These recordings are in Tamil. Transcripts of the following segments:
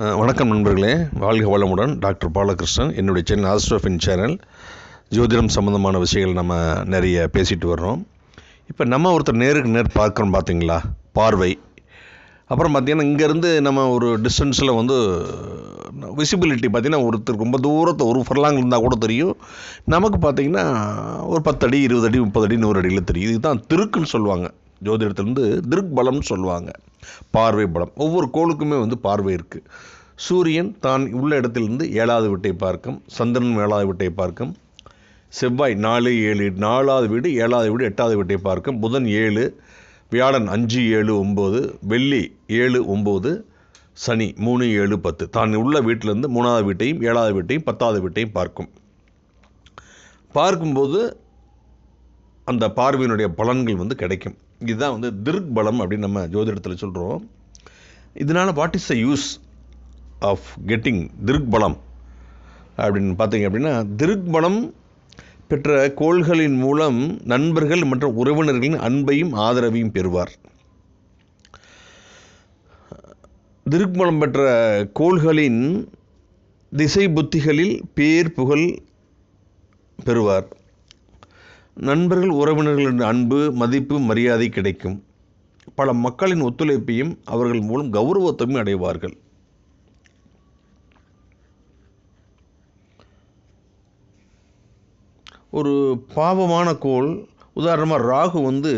வணக்கம் நண்பர்களே, வாழ்க வளமுடன். டாக்டர் பாலகிருஷ்ணன். என்னுடைய சேனல் ஆஸ்ட்ரோஃபின் சேனல். ஜோதிடம் சம்மந்தமான விஷயங்கள் நம்ம நிறைய பேசிட்டு வர்றோம். இப்போ நம்ம ஒருத்தர் நேருக்கு நேர் பார்க்குறோம் பார்த்தீங்களா, பார்வை. அப்புறம் பார்த்திங்கன்னா இங்கேருந்து நம்ம ஒரு டிஸ்டன்ஸில் விசிபிலிட்டி பார்த்திங்கன்னா ஒருத்தர் ரொம்ப தூரத்தை ஒரு ஃபர்லாங் இருந்தால் கூட தெரியும். நமக்கு பார்த்திங்கன்னா ஒரு 10 அடி 20 அடி 30 அடி 100 அடியில் தெரியும். இதுதான் திருக்குன்னு சொல்லுவாங்க. ஜோதிடத்துலேருந்து திருக்கு பலம்னு சொல்லுவாங்க. பார்வை பலம். ஒவ்வொரு கோளுக்குமே பார்வை இருக்குது. சூரியன் தான் உள்ள இடத்திலிருந்து 7வது வீட்டை பார்க்கும், சந்திரன் 7வது வீட்டை பார்க்கும், செவ்வாய் 4, 7, 4வது வீடு 7வது வீடு 8வது வீட்டை பார்க்கும், புதன் 7, வியாழன் 5, 7, 9, வெள்ளி 7, 9, சனி 3, 7, 10. தான் உள்ள வீட்டிலேருந்து 3வது வீட்டையும் 7வது வீட்டையும் 10வது வீட்டையும் பார்க்கும்போது அந்த பார்வையினுடைய பலன்கள் கிடைக்கும். இதுதான் திர்க் பலம் அப்படின்னு நம்ம ஜோதிடத்தில் சொல்கிறோம். இதனால் what is the use of getting திர்க் பலம் அப்படின்னு பார்த்தீங்க அப்படின்னா, திர்க் பலம் பெற்ற கோள்களின் மூலம் நண்பர்கள் மற்றும் உறவினர்களின் அன்பையும் ஆதரவையும் பெறுவார். திர்க் பலம் பெற்ற கோள்களின் திசை புத்திகளில் பேர் புகழ் பெறுவார். நண்பர்கள் உறவினர்களின் அன்பு, மதிப்பு, மரியாதை கிடைக்கும். பல மக்களின் ஒத்துழைப்பையும் அவர்கள் மூலம் கௌரவத்தையும் அடைவார்கள். ஒரு பாவமான கோள், உதாரணமாக ராகு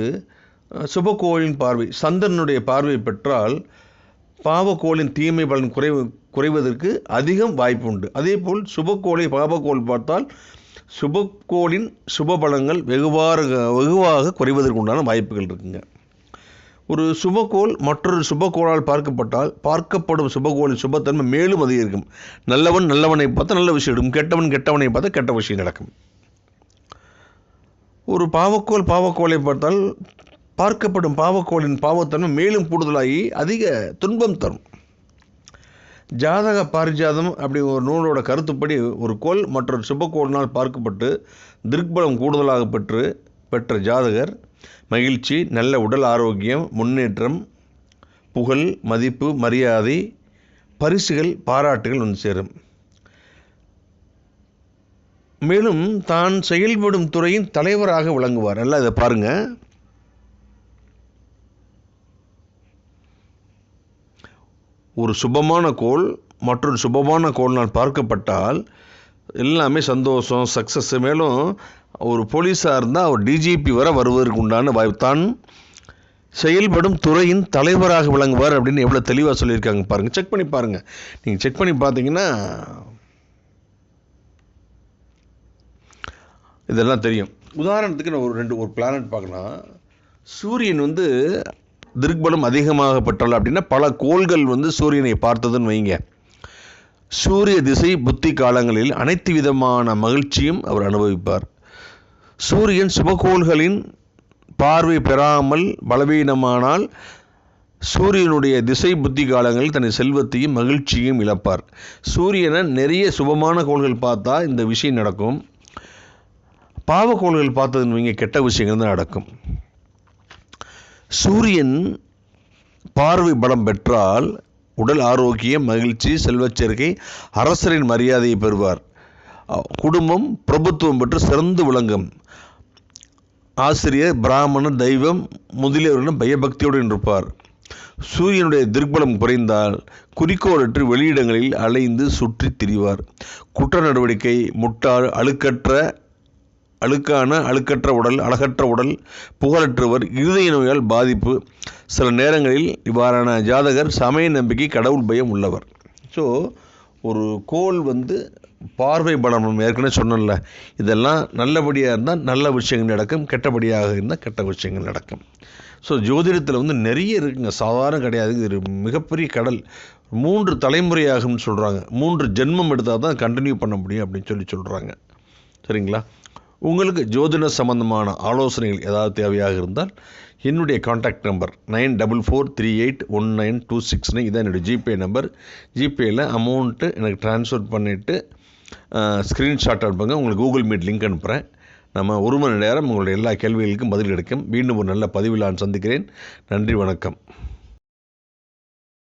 சுபக்கோளின் பார்வை, சந்திரனுடைய பார்வை பெற்றால் பாவக்கோளின் தீமை பலன் குறைவதற்கு அதிகம் வாய்ப்பு உண்டு. அதே போல் சுபக்கோளை பாவக்கோள் பார்த்தால் சுபக்கோளின் சுபபலங்கள் வெகுவாக குறைவதற்கு உண்டான வாய்ப்புகள் இருக்குங்க. ஒரு சுபக்கோள் மற்றொரு சுபக்கோளால் பார்க்கப்படும் சுபக்கோளின் சுபத்தன்மை மேலும் அதிகரிக்கும். நல்லவனை பார்த்தா நல்ல விஷயம் இருக்கும், கெட்டவனை பார்த்தா கெட்ட விஷயம் நடக்கும். ஒரு பாவக்கோளை பார்த்தால் பார்க்கப்படும் பாவக்கோளின் பாவத்தன்மை மேலும் கூடுதலாகி அதிக துன்பம் தரும். ஜாதக பாரிஜாதம் அப்படி ஒரு நூலோட கருத்துப்படி ஒரு கோள் மற்றொரு சுபக்கோளினால் பார்க்கப்பட்டு திர்க்பலம் கூடுதலாக பெற்ற ஜாதகர் மகிழ்ச்சி, நல்ல உடல் ஆரோக்கியம், முன்னேற்றம், புகழ், மதிப்பு, மரியாதை, பரிசுகள், பாராட்டுகள் சேரும். மேலும் தான் செயல்படும் துறையின் தலைவராக விளங்குவார். எல்லாம் இதை பாருங்க. ஒரு சுபமான கோள் மற்றொரு சுபமான கோள்னால் பார்க்கப்பட்டால் எல்லாமே சந்தோஷம், சக்ஸஸ். மேலும் ஒரு போலீஸாக இருந்தால் அவர் டிஜிபி வருவதற்கு உண்டான வாய்ப்பு. தான் செயல்படும் துறையின் தலைவராக விளங்குவார் அப்படின்னு எவ்வளோ தெளிவாக சொல்லியிருக்காங்க பாருங்கள். செக் பண்ணி பாருங்கள். நீங்கள் செக் பண்ணி பார்த்தீங்கன்னா இதெல்லாம் தெரியும். உதாரணத்துக்கு நான் ஒரு பிளானட் பார்க்கலாம். சூரியன் திர்க்பலம் அதிகமாக பெற்றால் அப்படின்னா பல கோள்கள் சூரியனை பார்த்ததுன்னு வைங்க. சூரிய திசை புத்தி காலங்களில் அனைத்து விதமான மகிழ்ச்சியும் அவர் அனுபவிப்பார். சூரியன் சுபகோள்களின் பார்வை பெறாமல் பலவீனமானால் சூரியனுடைய திசை புத்தி காலங்களில் தன் செல்வத்தையும் மகிழ்ச்சியும் இழப்பார். சூரியனை நிறைய சுபமான கோள்கள் பார்த்தா இந்த விஷயம் நடக்கும். பாவக்கோள்கள் பார்த்ததுன்னு வைங்க, கெட்ட விஷயங்கள் தான் நடக்கும். சூரியன் பார்வை பலம் பெற்றால் உடல் ஆரோக்கியம், மகிழ்ச்சி, செல்வச்சேர்க்கை, அரசரின் மரியாதையை பெறுவார். குடும்பம் பிரபுத்துவம் பெற்று சிறந்து விளங்கும். ஆசிரியர், பிராமணர், தெய்வம் முதலியவர்களிடம் பயபக்தியோடு இருப்பார். சூரியனுடைய திர்க்பலம் குறைந்தால் குறிக்கோளற்று வெளியிடங்களில் அலைந்து சுற்றி திரிவார். குற்ற நடவடிக்கை, முட்டாள், அழுக்கற்ற உடல், அழகற்ற உடல், புகழற்றவர், இருதய நோயால் பாதிப்பு. சில நேரங்களில் இவ்வாறான ஜாதகர் சமய நம்பிக்கை, கடவுள் பயம் உள்ளவர். ஸோ ஒரு கோள் பார்வை பலம் ஏற்கனவே சொன்னல, இதெல்லாம் நல்லபடியாக இருந்தால் நல்ல விஷயங்கள் நடக்கும், கெட்டபடியாக இருந்தால் கெட்ட விஷயங்கள் நடக்கும். ஸோ ஜோதிடத்தில் நிறைய இருக்குங்க, சாதாரண கிடையாது. இது மிகப்பெரிய கடல். 3 தலைமுறையாகும்னு சொல்கிறாங்க. 3 ஜென்மம் எடுத்தால் தான் கண்டினியூ பண்ண முடியும் அப்படின்னு சொல்கிறாங்க. சரிங்களா? உங்களுக்கு ஜோதிட சம்பந்தமான ஆலோசனைகள் ஏதாவது தேவையாக இருந்தால் என்னுடைய கான்டாக்ட் நம்பர் 94381926. இதான் என்னுடைய ஜிபே நம்பர். ஜிபேயில் அமௌண்ட்டு எனக்கு ட்ரான்ஸ்ஃபர் பண்ணிவிட்டு ஸ்க்ரீன்ஷாட் அனுப்புங்க. உங்களுக்கு கூகுள் மீட் லிங்க் அனுப்புகிறேன். நம்ம 1 மணி நேரம் உங்களுடைய எல்லா கேள்விகளுக்கும் பதில் கிடைக்கும். மீண்டும் ஒரு நல்ல பதிவில் நான் சந்திக்கிறேன். நன்றி, வணக்கம்.